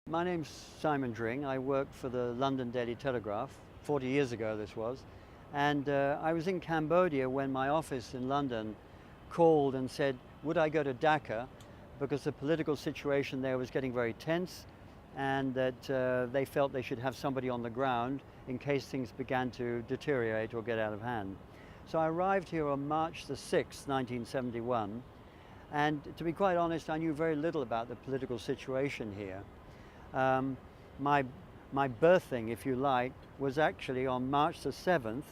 My name's Simon Dring. I worked for the London Daily Telegraph 40 years ago this was, and I was in Cambodia when my office in London called and said would I go to Dhaka because the political situation there was getting very tense and that they felt they should have somebody on the ground in case things began to deteriorate or get out of hand. So I arrived here on March the 6th, 1971, and to be quite honest, I knew very little about the political situation here. My birthing, if you like, was actually on March the 7th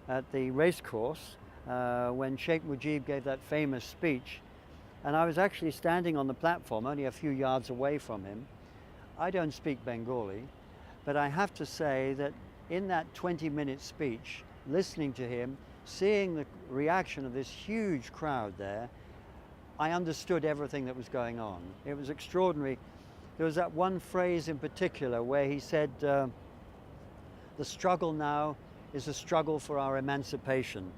at the racecourse when Sheikh Mujib gave that famous speech, and I was actually standing on the platform only a few yards away from him. I don't speak Bengali, but I have to say that in that 20-minute speech, listening to him, seeing the reaction of this huge crowd there, I understood everything that was going on. It was extraordinary. There was that one phrase in particular where he said, the struggle now is a struggle for our emancipation.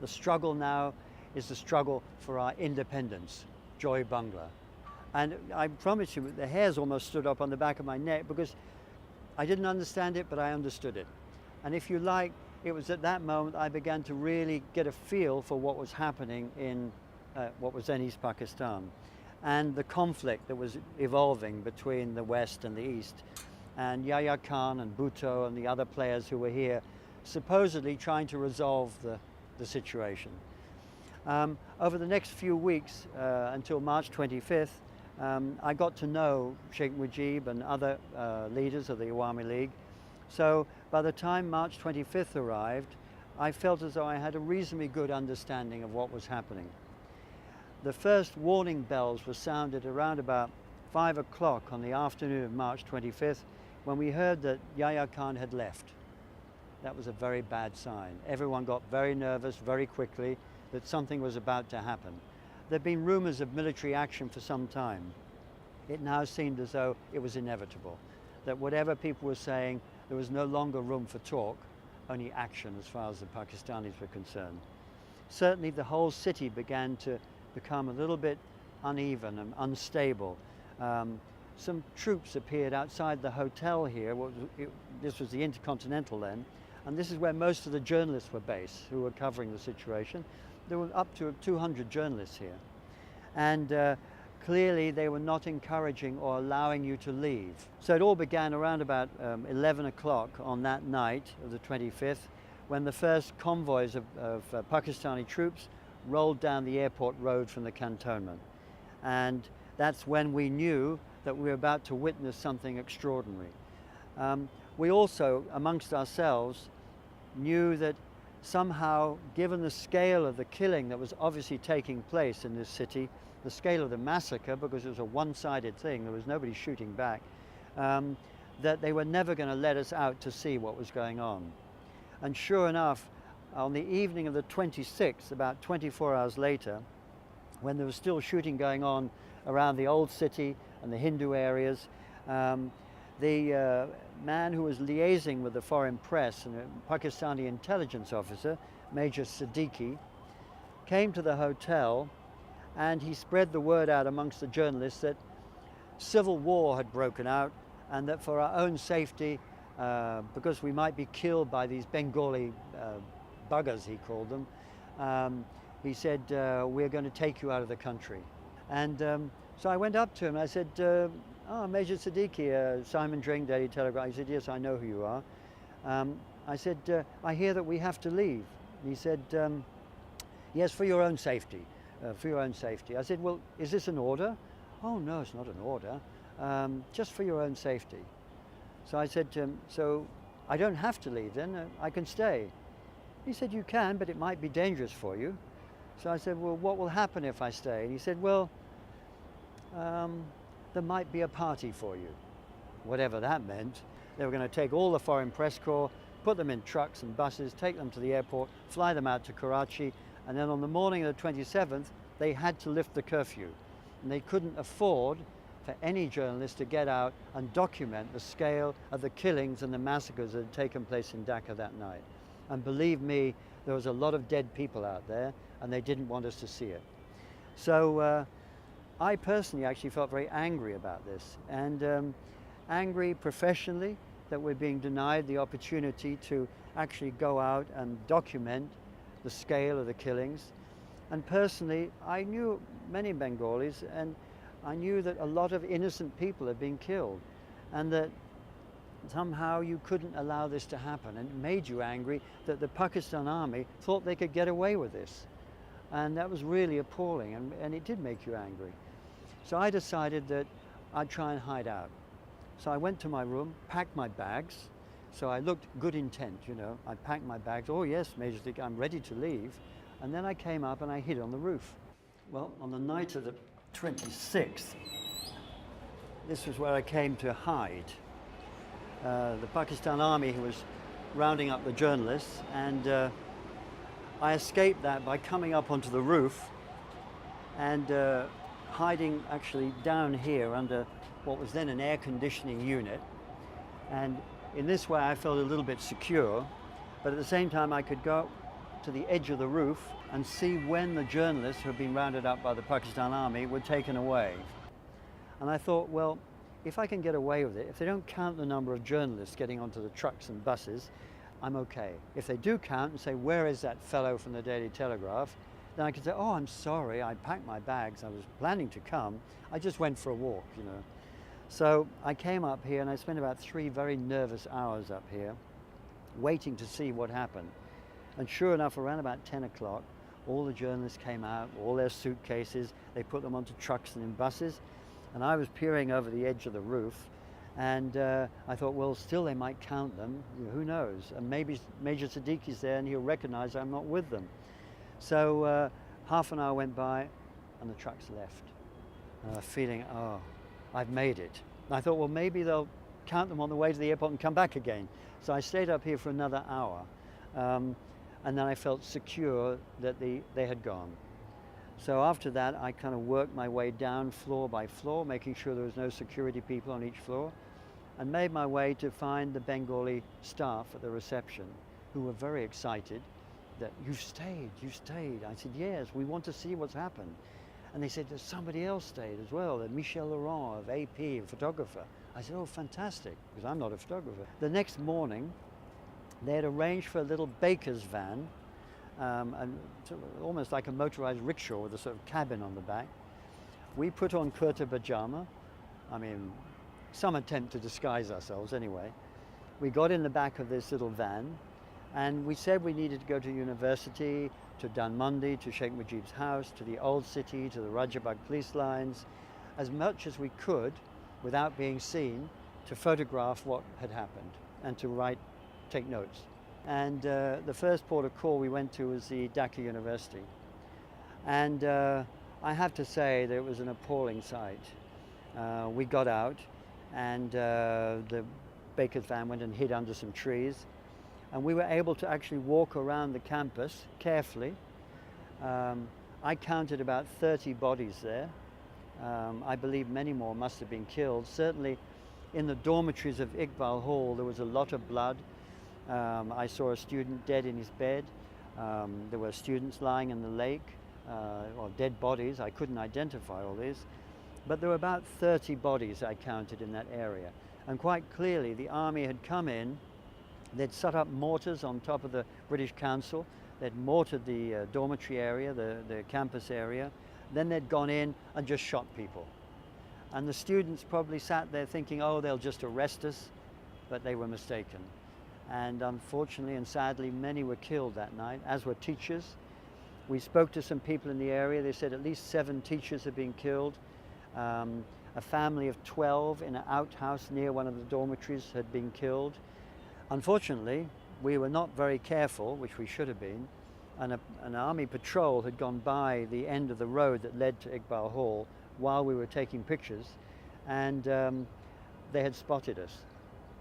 The struggle now is the struggle for our independence, Joy Bangla. And I promise you, the hairs almost stood up on the back of my neck because I didn't understand it, but I understood it. And if you like, it was at that moment I began to really get a feel for what was happening in what was then East Pakistan, and the conflict that was evolving between the West and the East, and Yahya Khan and Bhutto and the other players who were here supposedly trying to resolve the situation. Over the next few weeks until March 25th, I got to know Sheikh Mujib and other leaders of the Awami League. So by the time March 25th arrived, I felt as though I had a reasonably good understanding of what was happening. The first warning bells were sounded around about 5 o'clock on the afternoon of March 25th when we heard that Yahya Khan had left. That was a very bad sign. Everyone got very nervous very quickly that something was about to happen. There'd been rumors of military action for some time. It now seemed as though it was inevitable, that whatever people were saying, there was no longer room for talk, only action as far as the Pakistanis were concerned. Certainly the whole city began to become a little bit uneven and unstable. Some troops appeared outside the hotel here. This was the Intercontinental then, and this is where most of the journalists were based who were covering the situation. There were up to 200 journalists here, and clearly they were not encouraging or allowing you to leave. So it all began around about 11 o'clock on that night of the 25th when the first convoys of Pakistani troops rolled down the airport road from the cantonment. And that's when we knew that we were about to witness something extraordinary. We also, amongst ourselves, knew that somehow, given the scale of the killing that was obviously taking place in this city, the scale of the massacre, because it was a one-sided thing, there was nobody shooting back, that they were never going to let us out to see what was going on. And sure enough, on the evening of the 26th, about 24 hours later, when there was still shooting going on around the old city and the Hindu areas, the man who was liaising with the foreign press, and a Pakistani intelligence officer, Major Siddiqui, came to the hotel and he spread the word out amongst the journalists that civil war had broken out and that for our own safety, because we might be killed by these Bengali buggers, he called them, he said, we're going to take you out of the country. And so I went up to him and I said, Major Siddiqui, Simon Dring, Daily Telegraph. He said, yes, I know who you are. I said, I hear that we have to leave. He said, yes, for your own safety, for your own safety. I said, well, is this an order? Oh, no, it's not an order, just for your own safety. So I said to him, so I don't have to leave then, I can stay. He said, you can, but it might be dangerous for you. So I said, well, what will happen if I stay? And he said, well, there might be a party for you. Whatever that meant. They were going to take all the foreign press corps, put them in trucks and buses, take them to the airport, fly them out to Karachi, and then on the morning of the 27th, they had to lift the curfew. And they couldn't afford for any journalist to get out and document the scale of the killings and the massacres that had taken place in Dhaka that night. And believe me, there was a lot of dead people out there, and they didn't want us to see it. So I personally actually felt very angry about this, and angry professionally that we're being denied the opportunity to actually go out and document the scale of the killings. And personally, I knew many Bengalis, and I knew that a lot of innocent people had been killed, and that somehow you couldn't allow this to happen. And it made you angry that the Pakistan army thought they could get away with this. And that was really appalling, and it did make you angry. So I decided that I'd try and hide out. So I went to my room, packed my bags. So I looked good intent, you know. I packed my bags. Oh yes, Major Dick, I'm ready to leave. And then I came up and I hid on the roof. Well, on the night of the 26th, this was where I came to hide. The Pakistan army was rounding up the journalists, and I escaped that by coming up onto the roof and hiding actually down here under what was then an air conditioning unit. And in this way I felt a little bit secure, but at the same time I could go to the edge of the roof and see when the journalists who had been rounded up by the Pakistan army were taken away. And I thought, well, if I can get away with it, if they don't count the number of journalists getting onto the trucks and buses, I'm okay. If they do count and say, where is that fellow from the Daily Telegraph? Then I can say, oh, I'm sorry, I packed my bags, I was planning to come, I just went for a walk, you know. So I came up here and I spent about 3 very nervous hours up here, waiting to see what happened. And sure enough, around about 10 o'clock, all the journalists came out, all their suitcases, they put them onto trucks and in buses, and I was peering over the edge of the roof, and I thought, well, still they might count them, who knows, and maybe Major Siddiqui's there and he'll recognize I'm not with them. So half an hour went by and the trucks left, feeling, oh, I've made it. And I thought, well, maybe they'll count them on the way to the airport and come back again. So I stayed up here for another hour, and then I felt secure that they had gone. So after that, I kind of worked my way down floor by floor, making sure there was no security people on each floor, and made my way to find the Bengali staff at the reception, who were very excited that you've stayed. I said, yes, we want to see what's happened. And they said, there's somebody else stayed as well, Michel Laurent of AP, a photographer. I said, oh, fantastic, because I'm not a photographer. The next morning, they had arranged for a little baker's van, and almost like a motorized rickshaw with a sort of cabin on the back. We put on kurta pajama, some attempt to disguise ourselves anyway. We got in the back of this little van, and we said we needed to go to university, to Dhanmondi, to Sheikh Mujib's house, to the old city, to the Rajabag police lines, as much as we could without being seen, to photograph what had happened and to take notes. And the first port of call we went to was the Dhaka University. And I have to say that it was an appalling sight. We got out, and the baker's van went and hid under some trees. And we were able to actually walk around the campus carefully. I counted about 30 bodies there. I believe many more must have been killed. Certainly in the dormitories of Iqbal Hall, there was a lot of blood. I saw a student dead in his bed. There were students lying in the lake, or dead bodies. I couldn't identify all these. But there were about 30 bodies I counted in that area. And quite clearly, the army had come in. They'd set up mortars on top of the British Council. They'd mortared the dormitory area, the campus area. Then they'd gone in and just shot people. And the students probably sat there thinking, oh, they'll just arrest us, but they were mistaken. And unfortunately and sadly, many were killed that night, as were teachers. We spoke to some people in the area. They said at least 7 teachers had been killed. A family of 12 in an outhouse near one of the dormitories had been killed. Unfortunately, we were not very careful, which we should have been, and an army patrol had gone by the end of the road that led to Iqbal Hall while we were taking pictures, and they had spotted us.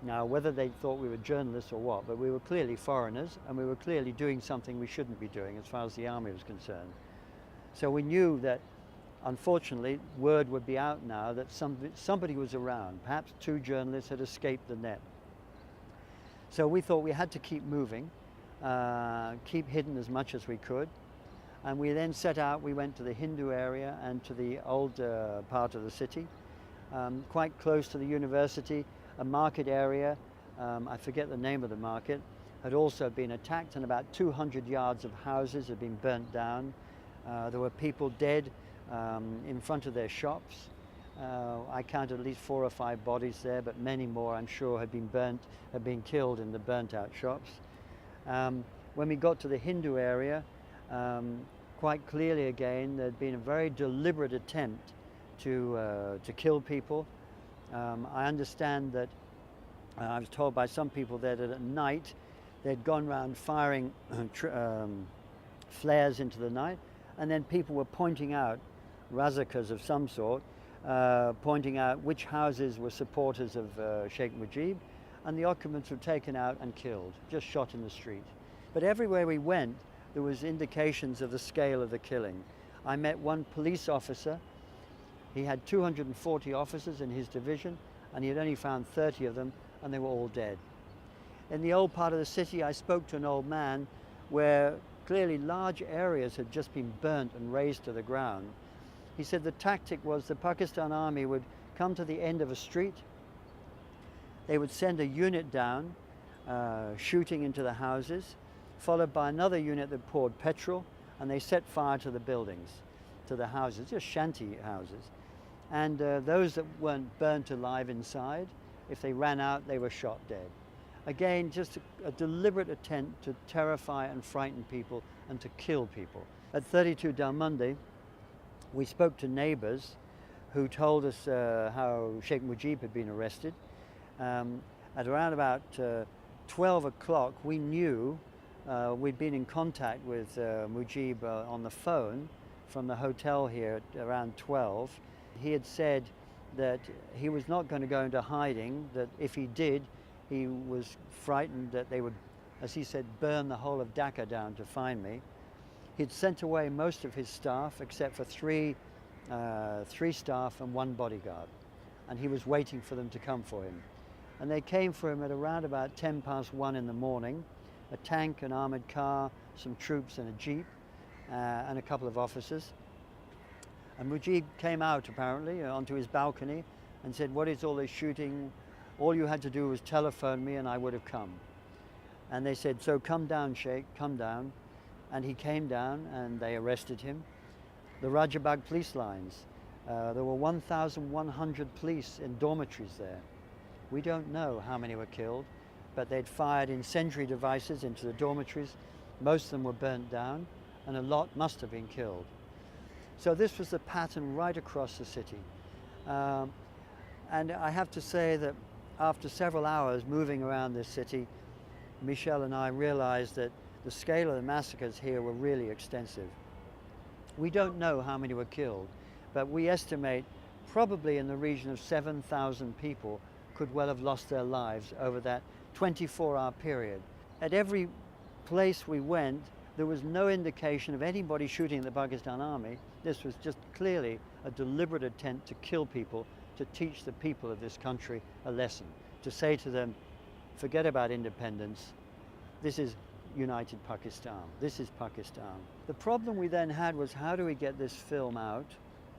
Now, whether they thought we were journalists or what, but we were clearly foreigners, and we were clearly doing something we shouldn't be doing as far as the army was concerned. So we knew that, unfortunately, word would be out now that somebody was around. Perhaps 2 journalists had escaped the net. So we thought we had to keep moving, keep hidden as much as we could. And we then set out, we went to the Hindu area and to the old part of the city. quite close to the university, a market area, I forget the name of the market, had also been attacked, and about 200 yards of houses had been burnt down. There were people dead in front of their shops. I counted at least 4 or 5 bodies there, but many more, I'm sure, had been killed in the burnt out shops. When we got to the Hindu area, quite clearly again, there'd been a very deliberate attempt to kill people. I understand that I was told by some people there that at night they'd gone around firing flares into the night, and then people were pointing out, razakas of some sort, pointing out which houses were supporters of Sheikh Mujib, and the occupants were taken out and killed, just shot in the street. But everywhere we went, there was indications of the scale of the killing. I met one police officer. He had 240 officers in his division, and he had only found 30 of them, and they were all dead. In the old part of the city, I spoke to an old man where clearly large areas had just been burnt and razed to the ground. He said the tactic was the Pakistan army would come to the end of a street, they would send a unit down, shooting into the houses, followed by another unit that poured petrol, and they set fire to the buildings, to the houses, just shanty houses. And those that weren't burnt alive inside, if they ran out, they were shot dead. Again, just a deliberate attempt to terrify and frighten people and to kill people. At 32 Dalmundi, we spoke to neighbors who told us how Sheikh Mujib had been arrested. At around about 12 o'clock, we knew we'd been in contact with Mujib on the phone from the hotel here at around 12. He had said that he was not going to go into hiding, that if he did, he was frightened that they would, as he said, burn the whole of Dhaka down to find me. He'd sent away most of his staff except for three staff and 1 bodyguard, and he was waiting for them to come for him. And they came for him at around about 10 past 1 in the morning, a tank, an armored car, some troops and a jeep, and a couple of officers. And Mujib came out apparently onto his balcony and said, "What is all this shooting? All you had to do was telephone me and I would have come." And they said, "So come down, Sheikh, come down." And he came down and they arrested him. The Rajabag police lines, there were 1,100 police in dormitories there. We don't know how many were killed, but they'd fired incendiary devices into the dormitories. Most of them were burnt down, and a lot must have been killed. So this was the pattern right across the city. And I have to say that after several hours moving around this city, Michel and I realized that the scale of the massacres here were really extensive. We don't know how many were killed, but we estimate probably in the region of 7,000 people could well have lost their lives over that 24-hour period. At every place we went, there was no indication of anybody shooting at the Pakistan army. This was just clearly a deliberate attempt to kill people, to teach the people of this country a lesson, to say to them, forget about independence, this is united Pakistan, this is Pakistan. The problem we then had was, how do we get this film out?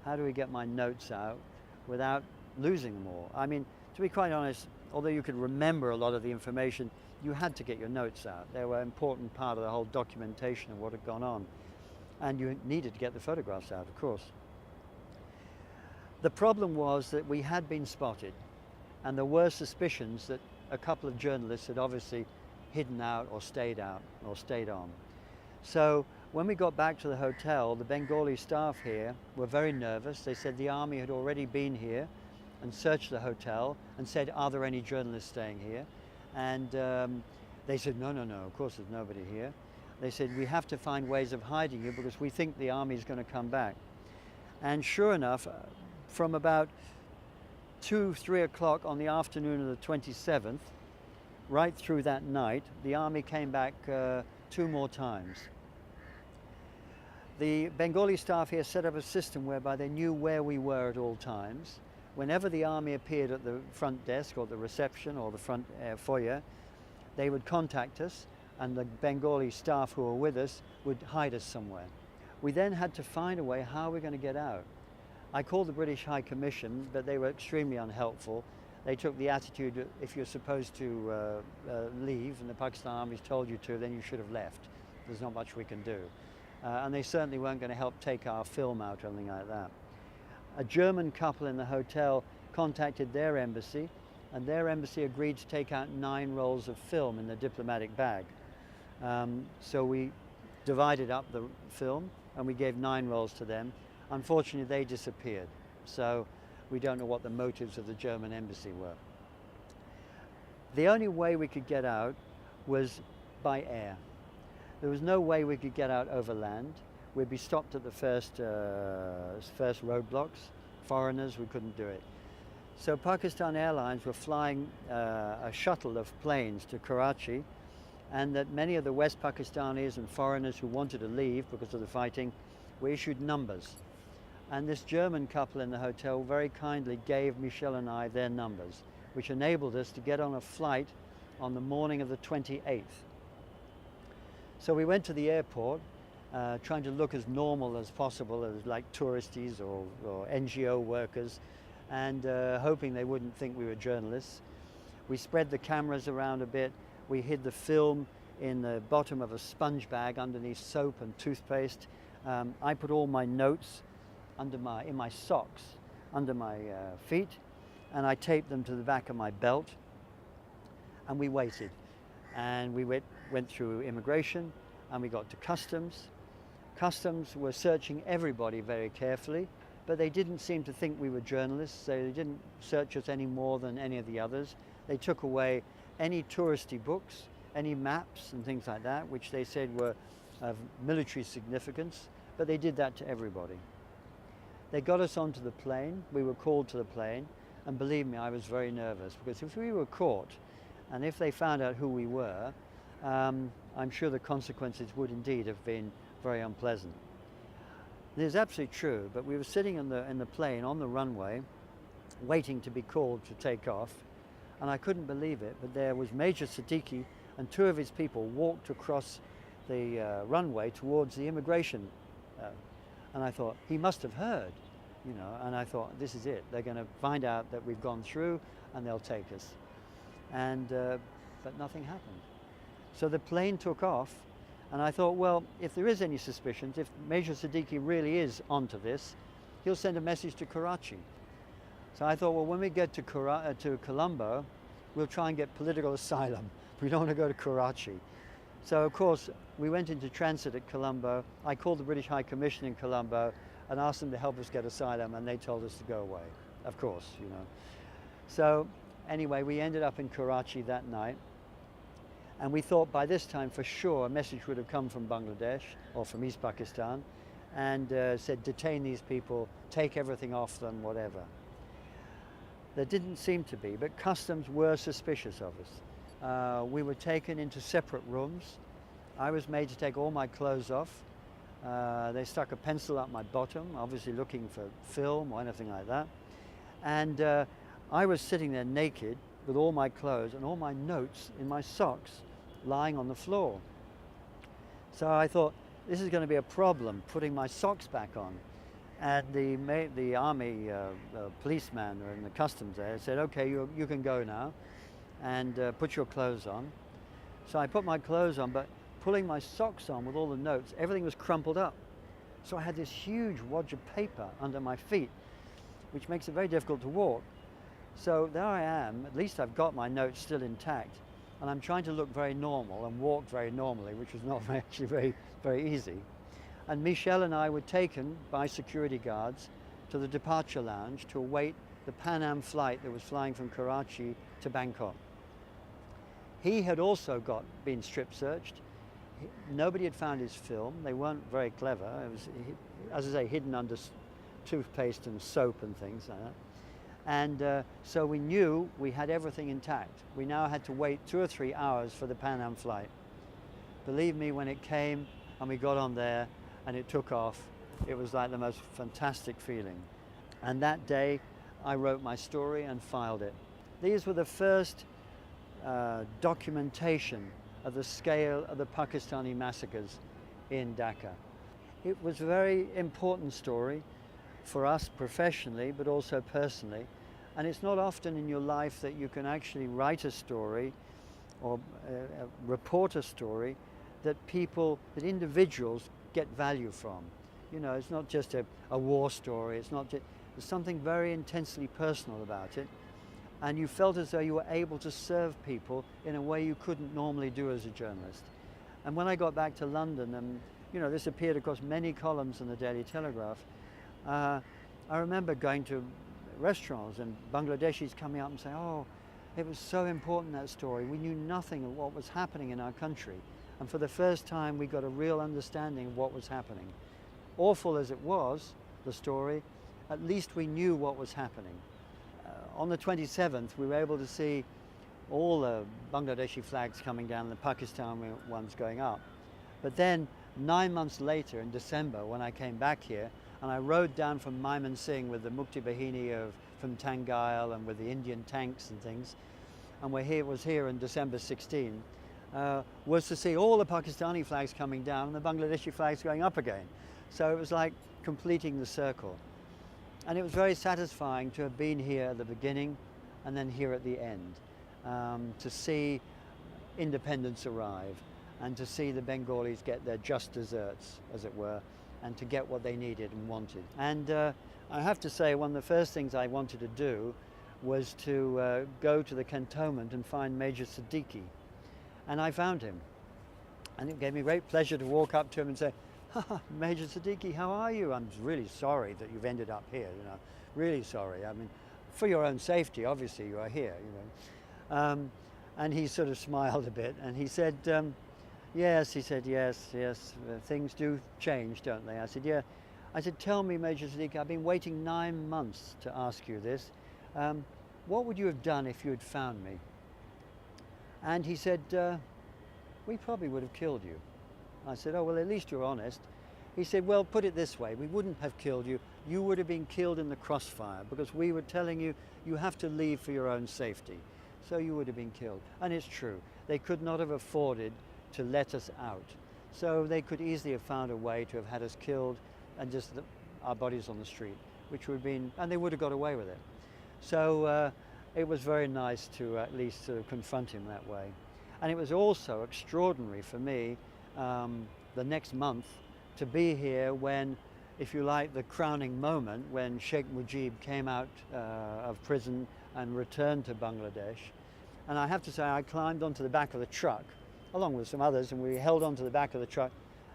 How do we get my notes out without losing them all? I mean, to be quite honest, although you could remember a lot of the information, you had to get your notes out. They were an important part of the whole documentation of what had gone on. And you needed to get the photographs out, of course. The problem was that we had been spotted, and there were suspicions that a couple of journalists had obviously hidden out or stayed on. So when we got back to the hotel, the Bengali staff here were very nervous. They said the army had already been here and searched the hotel and said, are there any journalists staying here? And they said, no, of course there's nobody here. They said, we have to find ways of hiding you because we think the army is going to come back. And sure enough, from about 2-3 o'clock on the afternoon of the 27th, right through that night, the army came back 2 more times. The Bengali staff here set up a system whereby they knew where we were at all times. Whenever the army appeared at the front desk or the reception or the front foyer, they would contact us, and the Bengali staff who were with us would hide us somewhere. We then had to find a way how we're going to get out. I called the British High Commission, but they were extremely unhelpful. They took the attitude that if you're supposed to leave and the Pakistan Army's told you to, then you should have left. There's not much we can do. And they certainly weren't going to help take our film out or anything like that. A German couple in the hotel contacted their embassy, and their embassy agreed to take out 9 rolls of film in the diplomatic bag. So we divided up the film and we gave 9 rolls to them. Unfortunately, they disappeared. So we don't know what the motives of the German embassy were. The only way we could get out was by air. There was no way we could get out over land. We'd be stopped at the first roadblocks. Foreigners, we couldn't do it. So Pakistan Airlines were flying a shuttle of planes to Karachi, and that many of the West Pakistanis and foreigners who wanted to leave because of the fighting were issued numbers. And this German couple in the hotel very kindly gave Michelle and I their numbers, which enabled us to get on a flight on the morning of the 28th. So we went to the airport, trying to look as normal as possible, as like touristies or NGO workers, and hoping they wouldn't think we were journalists. We spread the cameras around a bit. We hid the film in the bottom of a sponge bag underneath soap and toothpaste. I put all my notes in my socks under my feet, and I taped them to the back of my belt, and we waited. And we went through immigration, and we got to customs. Customs were searching everybody very carefully, but they didn't seem to think we were journalists, so they didn't search us any more than any of the others. They took away any touristy books, any maps and things like that, which they said were of military significance, but they did that to everybody. They got us onto the plane. We were called to the plane, and believe me, I was very nervous, because if we were caught and if they found out who we were, I'm sure the consequences would indeed have been very unpleasant. It is absolutely true, but we were sitting in the plane on the runway waiting to be called to take off, and I couldn't believe it, but there was Major Siddiqui and 2 of his people walked across the runway towards the immigration, and I thought, he must have heard, you know, and I thought, this is it. They're going to find out that we've gone through and they'll take us. And but nothing happened. So the plane took off, and I thought, well, if there is any suspicions, if Major Siddiqui really is onto this, he'll send a message to Karachi. So I thought, well, when we get to Colombo, we'll try and get political asylum. We don't want to go to Karachi. So of course, we went into transit at Colombo. I called the British High Commission in Colombo and asked them to help us get asylum, and they told us to go away, of course, you know. So anyway, we ended up in Karachi that night, and we thought by this time for sure a message would have come from Bangladesh or from East Pakistan and said, detain these people, take everything off them, whatever. There didn't seem to be, but customs were suspicious of us. We were taken into separate rooms. I was made to take all my clothes off. They stuck a pencil up my bottom, obviously looking for film or anything like that. And I was sitting there naked with all my clothes and all my notes in my socks lying on the floor. So I thought, this is going to be a problem, putting my socks back on. And the army policeman in the customs there said, okay, you can go now and put your clothes on. So I put my clothes on, but pulling my socks on with all the notes, everything was crumpled up. So I had this huge wad of paper under my feet, which makes it very difficult to walk. So there I am, at least I've got my notes still intact, and I'm trying to look very normal and walk very normally, which was not actually very easy. And Michelle and I were taken by security guards to the departure lounge to await the Pan Am flight that was flying from Karachi to Bangkok. He had also been strip searched. Nobody had found his film. They weren't very clever. It was, as I say, hidden under toothpaste and soap and things like that. And so we knew we had everything intact. We now had to wait 2 or 3 hours for the Pan Am flight. Believe me, when it came and we got on there and it took off, it was like the most fantastic feeling. And that day, I wrote my story and filed it. These were the first documentation of the scale of the Pakistani massacres in Dhaka. It was a very important story for us professionally, but also personally. And it's not often in your life that you can actually write a story or report a story that that individuals get value from. You know, it's not just a war story, it's not just, there's something very intensely personal about it. And you felt as though you were able to serve people in a way you couldn't normally do as a journalist. And when I got back to London, and you know, this appeared across many columns in the Daily Telegraph, I remember going to restaurants and Bangladeshis coming up and saying, oh, it was so important, that story. We knew nothing of what was happening in our country. And for the first time, we got a real understanding of what was happening. Awful as it was, the story, at least we knew what was happening. On the 27th, we were able to see all the Bangladeshi flags coming down, the Pakistani ones going up. But then 9 months later, in December, when I came back here, and I rode down from Mymensingh with the Mukti Bahini from Tangail and with the Indian tanks and things, and was here in December 16, was to see all the Pakistani flags coming down and the Bangladeshi flags going up again. So it was like completing the circle. And it was very satisfying to have been here at the beginning and then here at the end, to see independence arrive and to see the Bengalis get their just desserts, as it were, and to get what they needed and wanted. And I have to say, one of the first things I wanted to do was to go to the cantonment and find Major Siddiqui. And I found him. And it gave me great pleasure to walk up to him and say, Major Siddiqui, how are you? I'm really sorry that you've ended up here, you know, really sorry. I mean, for your own safety, obviously you are here, you know. And he sort of smiled a bit and he said, yes, he said, yes, things do change, don't they? I said, yeah. I said, tell me, Major Siddiqui, I've been waiting 9 months to ask you this. What would you have done if you had found me? And he said, we probably would have killed you. I said, oh, well, at least you're honest. He said, well, put it this way, we wouldn't have killed you. You would have been killed in the crossfire because we were telling you, you have to leave for your own safety. So you would have been killed. And it's true. They could not have afforded to let us out. So they could easily have found a way to have had us killed and just our bodies on the street, which would have been, and they would have got away with it. So it was very nice to at least sort of confront him that way. And it was also extraordinary for me the next month to be here when, if you like, the crowning moment when Sheikh Mujib came out of prison and returned to Bangladesh. And I have to say, I climbed onto the back of the truck along with some others, and we held onto the back of the truck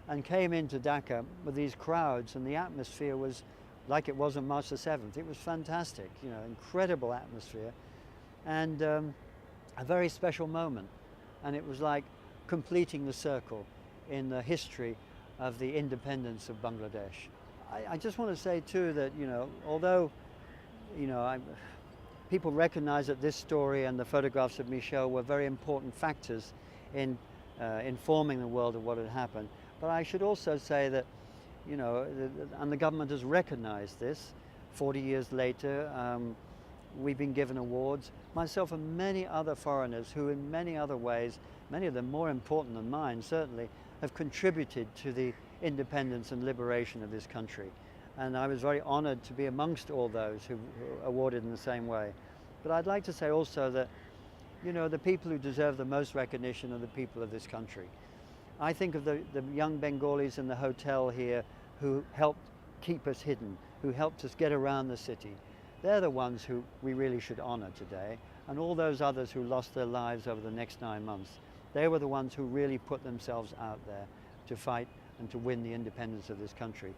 and came into Dhaka with these crowds, and the atmosphere was like it was on March the 7th. It was fantastic, you know, incredible atmosphere, and a very special moment. And it was like completing the circle in the history of the independence of Bangladesh. I just want to say too that, you know, although, you know, people recognize that this story and the photographs of Michel were very important factors in informing the world of what had happened. But I should also say that, you know, and the government has recognized this 40 years later. We've been given awards, myself and many other foreigners who in many other ways, many of them more important than mine certainly, have contributed to the independence and liberation of this country. And I was very honored to be amongst all those who were awarded in the same way. But I'd like to say also that, you know, the people who deserve the most recognition are the people of this country. I think of the young Bengalis in the hotel here who helped keep us hidden, who helped us get around the city. They're the ones who we really should honor today, and all those others who lost their lives over the next 9 months. They were the ones who really put themselves out there to fight and to win the independence of this country.